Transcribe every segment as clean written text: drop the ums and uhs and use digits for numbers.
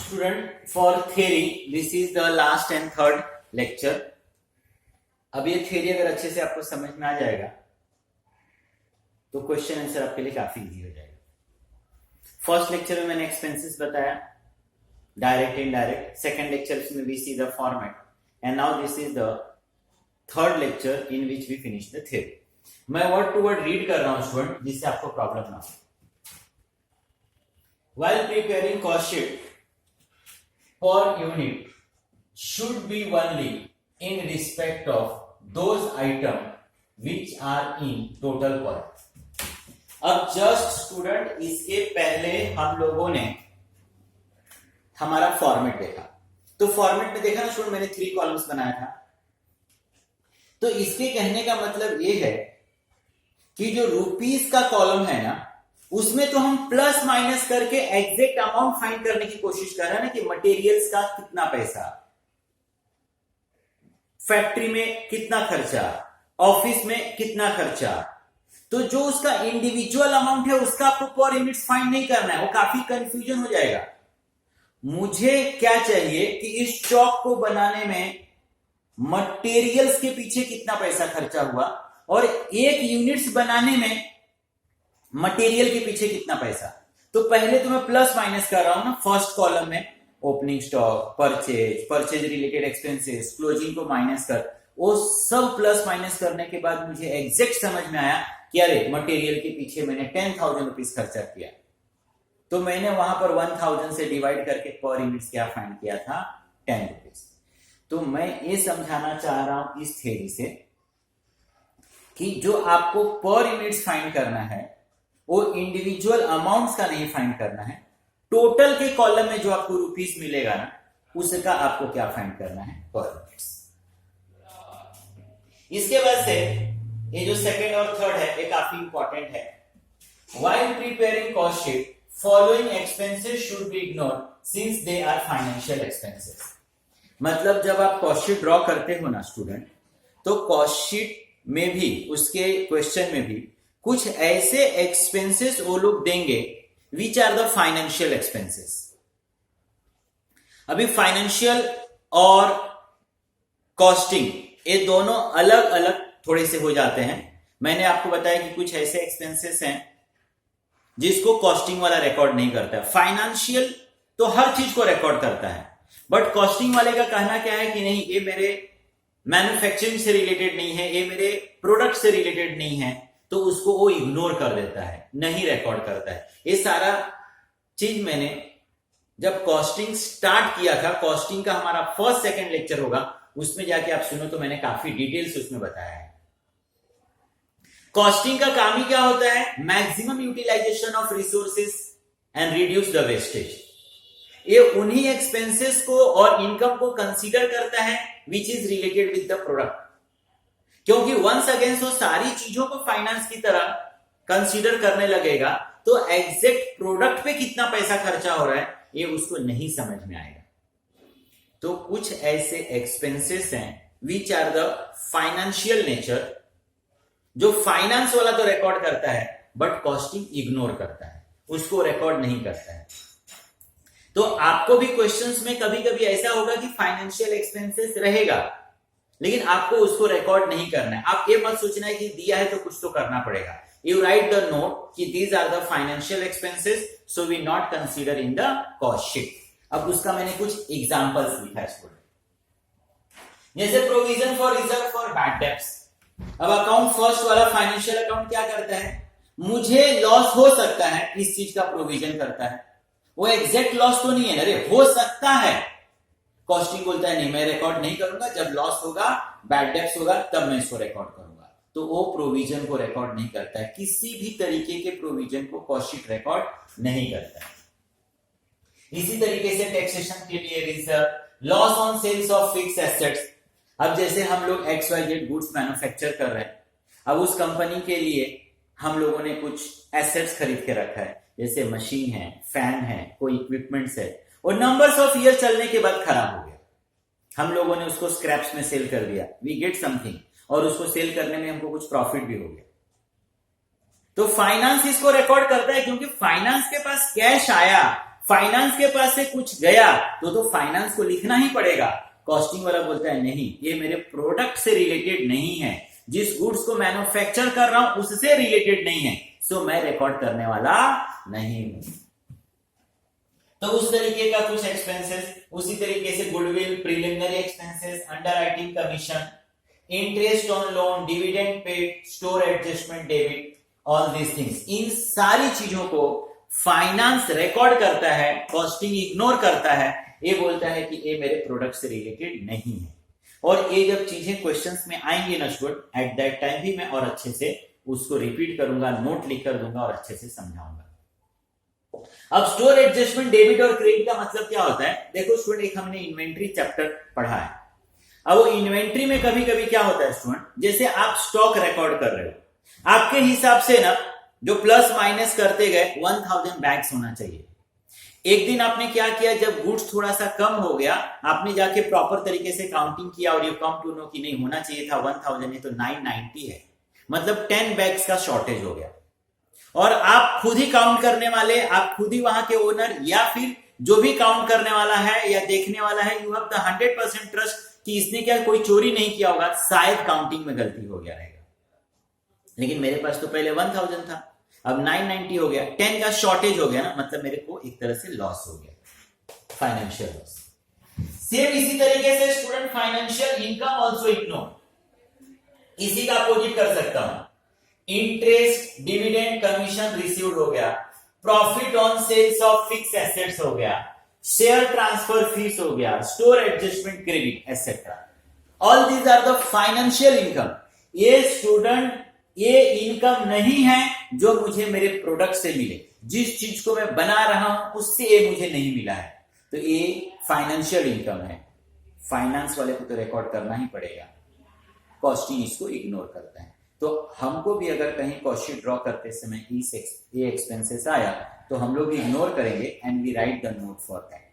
Student, for theory, this is the last and third lecture. अब ये theory अगर अच्छे से आपको समझ में आ जाएगा तो क्वेश्चन आंसर आपके लिए काफी इजी हो जाएगा। फर्स्ट लेक्चर में मैंने एक्सपेंसेस बताया, डायरेक्ट इनडायरेक्ट। सेकंड लेक्चर में we see the format and now this is the third lecture in which we finish the theory. मैं वर्ड टू वर्ड रीड कर रहा हूं स्टूडेंट, जिससे आपको प्रॉब्लम ना हो। While preparing cost sheet per unit should be only in respect of those items which are in total cost. अब just student इसके पहले हम लोगों ने हमारा फॉर्मेट देखा, तो फॉर्मेट में देखा ना स्टूडेंट, मैंने 3 कॉलम्स बनाया था। तो इसके कहने का मतलब ये है कि जो रुपीस का कॉलम है ना, उसमें तो हम प्लस माइनस करके एग्जैक्ट अमाउंट फाइंड करने की कोशिश कर रहे हैं ना, कि मटेरियल्स का कितना पैसा, फैक्ट्री में कितना खर्चा, ऑफिस में कितना खर्चा। तो जो उसका इंडिविजुअल अमाउंट है उसका आपको पर यूनिट्स फाइंड नहीं करना है, वो काफी कंफ्यूजन हो जाएगा। मुझे क्या चाहिए कि इस चौक को बनाने में मटेरियल्स के पीछे कितना पैसा खर्चा हुआ और एक यूनिट्स बनाने में मटेरियल के पीछे कितना पैसा। तो पहले तो मैं प्लस माइनस कर रहा हूं ना, फर्स्ट कॉलम में opening stock, purchase related expenses, closing को माइनस कर, वो सब प्लस माइनस करने के बाद मुझे एग्जैक्ट समझ में आया कि अरे मटेरियल के पीछे मैंने 10,000 रुपीज खर्चा किया। तो मैंने वहां पर 1000 से डिवाइड करके पर यूनिट्स क्या फाइंड किया था, 10 रुपीज। तो मैं ये समझाना चाह रहा हूं इस थ्योरी से कि जो आपको पर यूनिट्स फाइंड करना है वो इंडिविजुअल अमाउंट्स का नहीं फाइंड करना है, टोटल के कॉलम में जो आपको रुपीस मिलेगा ना, उसका आपको क्या फाइंड करना है, पर यूनिट्स। इसके बाद से ये जो सेकंड और थर्ड है ये काफी इंपॉर्टेंट है। While preparing cost sheet following expenses should be ignored since they are financial expenses. मतलब जब आप कॉस्ट शीट ड्रॉ करते हो ना स्टूडेंट, तो कॉस्ट शीट में भी, उसके क्वेश्चन में भी कुछ ऐसे एक्सपेंसेस वो लोग देंगे which are the financial expenses. अभी फाइनेंशियल और कॉस्टिंग ये दोनों अलग अलग थोड़े से हो जाते हैं। मैंने आपको बताया कि कुछ ऐसे एक्सपेंसेस हैं जिसको कॉस्टिंग वाला रिकॉर्ड नहीं करता है। फाइनेंशियल तो हर चीज को रिकॉर्ड करता है, बट कॉस्टिंग वाले का कहना क्या है कि नहीं, ये मेरे मैन्युफैक्चरिंग से रिलेटेड नहीं है, ये मेरे प्रोडक्ट से रिलेटेड नहीं है, तो उसको वो इग्नोर कर देता है, नहीं रिकॉर्ड करता है। ये सारा चीज मैंने जब कॉस्टिंग स्टार्ट किया था, कॉस्टिंग का हमारा फर्स्ट सेकंड लेक्चर होगा, उसमें जाके आप सुनो तो मैंने काफी डिटेल से उसमें बताया है। कॉस्टिंग का काम ही क्या होता है, maximum utilisation of resources and reduce the wastage. ये उन्हीं एक्सपेंसेस को और इनकम को कंसीडर करता है which is related with the product, क्योंकि वंस अगेंस्ट वो सारी चीजों को फाइनेंस की तरह कंसीडर करने लगेगा तो एग्जैक्ट प्रोडक्ट पे कितना पैसा खर्चा हो रहा है ये उसको नहीं समझ में आएगा। तो कुछ ऐसे एक्सपेंसेस हैं which are the financial nature, जो फाइनेंस वाला तो रिकॉर्ड करता है बट कॉस्टिंग इग्नोर करता है, उसको रिकॉर्ड नहीं करता है। तो आपको भी क्वेश्चंस में कभी कभी ऐसा होगा कि फाइनेंशियल एक्सपेंसेस रहेगा लेकिन आपको उसको रिकॉर्ड नहीं करना है। आप ये मत सोचना है कि दिया है तो कुछ तो करना पड़ेगा। यू राइट द नोट कि these are the financial expenses, so we not consider in the cost sheet. अब उसका मैंने कुछ एग्जांपल्स लिखा है स्टूडेंट, जैसे provision for reserve for bad debts. अब अकाउंट फर्स्ट वाला फाइनेंशियल अकाउंट क्या करता है, मुझे लॉस हो सकता है इस चीज का प्रोविजन करता है। वो एग्जैक्ट लॉस तो नहीं है, अरे हो सकता है। कॉस्टिंग बोलता है नहीं, मैं रिकॉर्ड नहीं करूंगा, जब लॉस होगा, बैड डेब्ट्स होगा, तब मैं इसको रिकॉर्ड करूंगा। तो वो प्रोविजन को रिकॉर्ड नहीं करता है, किसी भी तरीके के प्रोविजन को कॉस्ट शीट रिकॉर्ड नहीं करता है। इसी तरीके से टैक्सेशन के लिए reserve, loss on sales of fixed assets. अब जैसे हम लोग XYZ गुड्स मैन्युफैक्चर कर रहे हैं, अब उस कंपनी के लिए हम लोगों ने कुछ एसेट्स खरीद के रखा है, जैसे मशीन है, फैन है, कोई इक्विपमेंट्स है, और नंबर्स ऑफ ईयर चलने के बाद खराब हो गया, हम लोगों ने उसको स्क्रैप्स में सेल कर दिया, वी गेट समथिंग, और उसको सेल करने में हमको कुछ प्रॉफिट भी हो गया। तो फाइनेंस इसको रिकॉर्ड करता है, क्योंकि फाइनेंस के पास कैश आया, फाइनेंस के पास से कुछ गया तो फाइनेंस को लिखना ही पड़ेगा। कॉस्टिंग वाला बोलता है नहीं, ये मेरे प्रोडक्ट से रिलेटेड नहीं है, जिस गुड्स को मैन्युफैक्चर कर रहा हूं उससे रिलेटेड नहीं है, सो मैं रिकॉर्ड करने वाला नहीं हूं। तो उस तरीके का कुछ एक्सपेंसेस, उसी तरीके से goodwill, preliminary expenses, underwriting commission, interest on loan, dividend paid, store adjustment debit, all these things, इन सारी चीजों को फाइनेंस रिकॉर्ड करता है, कॉस्टिंग इग्नोर करता है। ये बोलता है कि ये मेरे प्रोडक्ट से रिलेटेड नहीं है। और ये जब चीजें क्वेश्चंस में आएंगे ना स्टूडेंट, एट दैट टाइम भी मैं और अच्छे से उसको रिपीट करूंगा, नोट लिख कर दूंगा और अच्छे से समझाऊंगा। अब स्टोर एडजस्टमेंट डेबिट और क्रेडिट का मतलब क्या होता है? देखो स्टूडेंट, एक हमने इन्वेंट्री चैप्टर पढ़ा है। अब वो इन्वेंट्री में कभी कभी क्या होता है स्टूडेंट, जैसे आप स्टॉक रिकॉर्ड कर रहे हो, आपके हिसाब से ना जो प्लस माइनस करते गए 1000 बैग्स होना चाहिए। एक दिन आपने क्या किया, जब गुड्स थोड़ा सा कम हो गया, आपने जाके प्रॉपर तरीके से काउंटिंग किया और यू कम टू नो कि नहीं होना चाहिए था 1000 है तो 990 है, मतलब 10 बैग्स का शॉर्टेज हो गया। और आप खुद ही काउंट करने वाले, आप खुद ही वहां के ओनर या फिर जो भी काउंट करने वाला है या देखने वाला है, यू हैव द 100% ट्रस्ट कि इसने क्या कोई चोरी नहीं किया होगा, शायद काउंटिंग में गलती हो गया रहेगा। लेकिन मेरे पास तो पहले 1000 था, अब 990 हो गया, 10 का शॉर्टेज हो गया ना, मतलब मेरे को एक तरह से लॉस हो गया, फाइनेंशियल लॉस। सेम इसी तरीके से student financial income also ignore, इसी का अपोजिट कर सकता हूं। इंटरेस्ट, डिविडेंड, कमीशन रिसीव्ड हो गया, profit on sales of fix assets हो गया, शेयर ट्रांसफर फीस हो गया, store adjustment credit etcetera, all these are the financial income. ये स्टूडेंट ये इनकम नहीं है जो मुझे मेरे प्रोडक्ट से मिले, जिस चीज को मैं बना रहा हूं उससे ये मुझे नहीं मिला है, तो ये फाइनेंशियल इनकम है। फाइनेंस वाले को तो रिकॉर्ड करना ही पड़ेगा, कॉस्टिंग इसको इग्नोर करता है। तो हमको भी अगर कहीं कॉस्ट ड्रॉ करते समय ये एक्सपेंसेस आया तो हम लोग इग्नोर करेंगे and we write the note for that.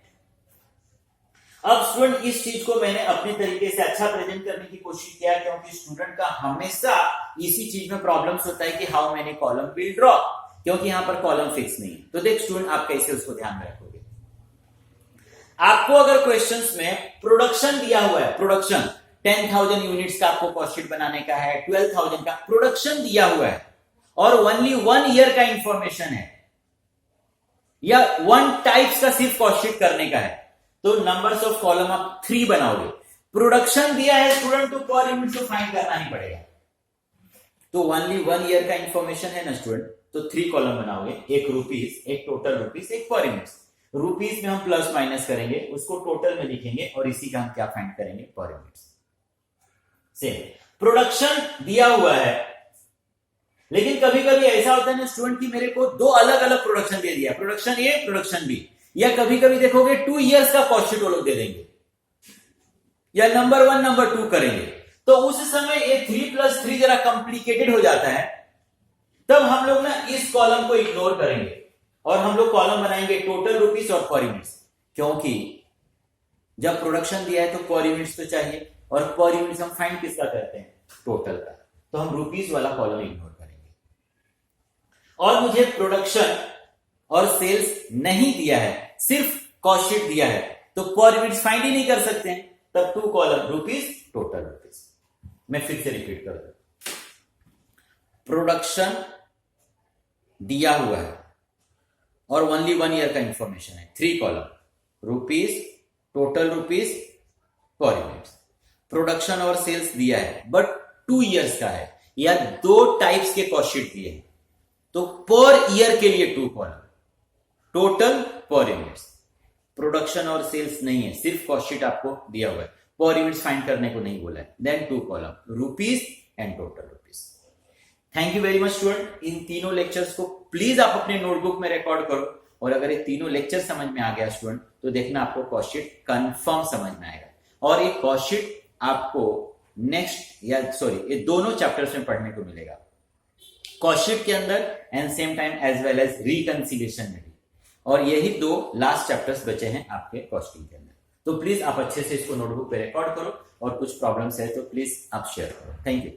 अब स्टूडेंट इस चीज को मैंने अपने तरीके से अच्छा प्रेजेंट करने की कोशिश किया, क्योंकि स्टूडेंट का हमेशा इसी चीज में प्रॉब्लम्स होता है कि how many column will draw, क्योंकि यहां पर कॉलम फिक्स नहीं है। तो देख स्टूडेंट, आप कैसे उसको ध्यान में रखोगे। आपको अगर क्वेश्चंस में प्रोडक्शन दिया हुआ है, प्रोडक्शन 10,000 यूनिट्स का आपको कॉस्ट शीट बनाने का है, 12,000 का प्रोडक्शन दिया हुआ है और ओनली 1 ईयर का इंफॉर्मेशन है या 1 टाइप्स का सिर्फ कॉस्ट शीट करने का है, तो नंबर्स ऑफ कॉलम आप 3 बनाओगे। प्रोडक्शन दिया है स्टूडेंट तो पर यूनिट को फाइंड करना ही पड़ेगा, तो ओनली 1 ईयर का इंफॉर्मेशन है ना स्टूडेंट, तो 3 कॉलम बनाओगे, एक रुपीस, एक टोटल रुपीस, एक पर यूनिट। रुपीस में हम प्लस माइनस करेंगे, उसको टोटल में लिखेंगे और इसी का हम क्या फाइंड करेंगे, पर यूनिट। सेम प्रोडक्शन दिया हुआ है, लेकिन कभी कभी ऐसा होता है ना स्टूडेंट कि मेरे को 2 अलग अलग प्रोडक्शन दे दिया, प्रोडक्शन ए प्रोडक्शन बी, या कभी कभी देखोगे 2 इयर्स का कॉस्ट शीट वो लोग दे देंगे या नंबर 1 नंबर 2 करेंगे, तो उस समय ये 3+3 जरा कॉम्प्लिकेटेड हो जाता है। तब हम लोग ना इस कॉलम को इग्नोर करेंगे और हम लोग कॉलम बनाएंगे टोटल रुपीस और पर यूनिट्स, क्योंकि जब प्रोडक्शन दिया है तो पर यूनिट्स तो चाहिए और पर यूनिट्स हम फाइंड किसका करते हैं, टोटल का, तो हम रुपीस वाला कॉलम इग्नोर करेंगे। और मुझे प्रोडक्शन और सेल्स नहीं दिया है, सिर्फ कॉस्ट शीट दिया है, तो पर यूनिट्स फाइंड ही नहीं कर सकते हैं, तब 2 कॉलम रुपीस, टोटल रुपीस। मैं फिर से रिपीट कर दूं, प्रोडक्शन दिया हुआ है और ओनली 1 ईयर का इंफॉर्मेशन है, 3 column rupees, total rupees, per unit. Production और सेल्स दिया है बट 2 इयर्स का है या 2 टाइप्स के कॉस्ट शीट दिए हैं, तो पर ईयर के लिए 2 कॉलम, टोटल, पर यूनिट्स। प्रोडक्शन और सेल्स नहीं है, सिर्फ कॉस्ट शीट आपको दिया हुआ है, पर यूनिट्स फाइंड करने को नहीं बोला है, then 2 column rupees and total rupees. Thank you very much student. इन तीनों लेक्चर्स को प्लीज आप अपने नोटबुक में रिकॉर्ड करो, और अगर ये तीनों लेक्चर समझ में आ गया स्टूडेंट तो देखना आपको कॉस्ट शीट कंफर्म समझ में आएगा। और ये कॉस्ट शीट आपको नेक्स्ट ये दोनों चैप्टर्स में पढ़ने को मिलेगा, कॉस्ट शीट के अंदर and same time as well as reconciliation में भी, और यही 2 लास्ट चैप्टर्स बचे हैं आपके कॉस्टिंग के अंदर। तो प्लीज आप अच्छे से इसको नोटबुक पे रिकॉर्ड करो और कुछ प्रॉब्लम्स है तो प्लीज आप शेयर करो। Thank you.